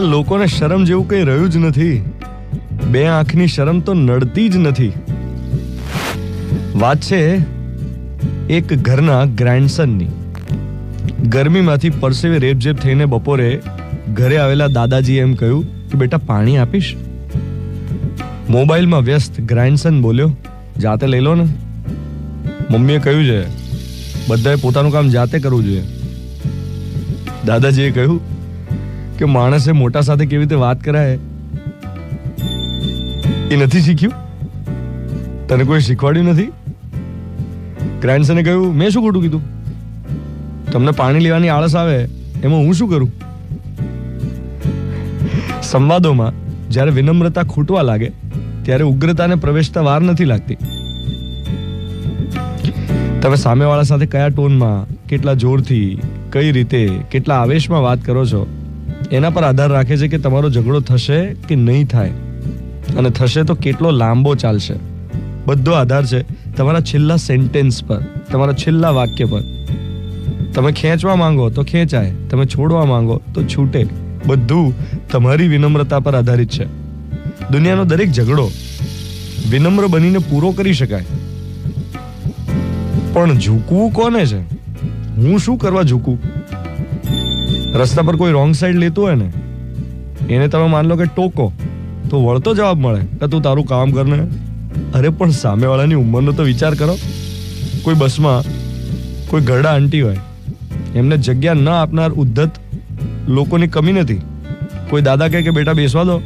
લોકોને શરમ જેવું કંઈ રહ્યું જ નથી. બે આંખની શરમ તો નડતી જ નથી. વાત છે એક ઘરના ગ્રેન્ડસનની. ગરમીમાંથી પરસેવે રેપઝેપ થઈને બપોરે ઘરે આવેલા દાદાજીએ એમ કહ્યું કે બેટા પાણી આપીશ. મોબાઈલમાં વ્યસ્ત ગ્રેન્ડસન બોલ્યો, જાતે લઈ લો ને. મમ્મીએ કહ્યું છે બધાએ પોતાનું કામ જાતે કરવું જોઈએ. દાદાજીએ કહ્યું કે માણસે મોટા સાથે કેવી રીતે વાત કરાય એ નથી શીખ્યું? તને કોઈ શીખવાડ્યું નથી? ગ્રેન્ડસને કહ્યું, મેં શું ખોટું કીધું? તમને પાણી લેવાની આળસ આવે એમાં હું શું કરું? સંવાદોમાં જ્યારે વિનમ્રતા ખૂટવા લાગે ત્યારે ઉગ્રતાને પ્રવેશતા વાર નથી લાગતી. તમે સામેવાળા સાથે કયા ટોનમાં, કેટલા જોરથી, કઈ રીતે, કેટલા આવેશમાં વાત કરો છો એના પર આધાર રાખે છે કે તમારો ઝઘડો થશે કે નહીં થાય, અને થશે તો કેટલો લાંબો ચાલશે. બધો આધાર છે તમારા છેલ્લા સેન્ટેન્સ પર, તમારા છેલ્લા વાક્ય પર. તમે ખેંચવા માંગો તો ખેંચાય, તમે છોડવા માંગો તો છૂટે. બધું તમારી વિનમ્રતા પર આધારિત છે. દુનિયાનો દરેક ઝઘડો વિનમ્ર બનીને પૂરો કરી શકાય, પણ ઝૂકવું કોને છે? હું શું કરવા ઝૂકું? રસ્તા પર કોઈ રોંગ સાઈડ લેતો હોય ને એને તમે માન લો કે ટોકો તો વળતો જવાબ મળે કે તું તારું કામ કર ને. અરે પણ સામેવાળાની ઉંમરનો તો વિચાર કરો. કોઈ બસમાં કોઈ ઘરડા આંટી હોય, એમને જગ્યા ન આપનાર ઉદ્ધત લોકોની કમી નથી. કોઈ દાદા કહે કે બેટા બેસવા દો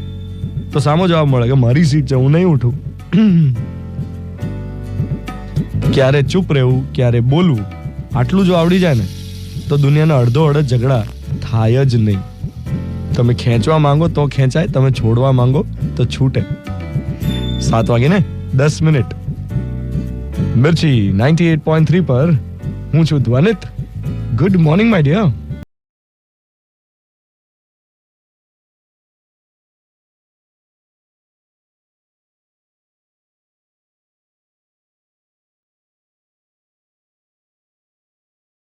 તો સામો જવાબ મળે કે મારી સીટ છે, હું નહીં ઉઠું. ક્યારે ચૂપ રહેવું, ક્યારે બોલવું, આટલું જો આવડી જાય ને તો દુનિયાના અડધો અડધ ઝઘડા થાય જ નહીં. તમે ખેંચવા માંગો તો ખેંચાય, તમે છોડવા માંગો તો છૂટે. 7 વાગે ને 10 મિનિટ. મિર્ચી 98.3 પર હું છું Dhvanit. Good morning my dear.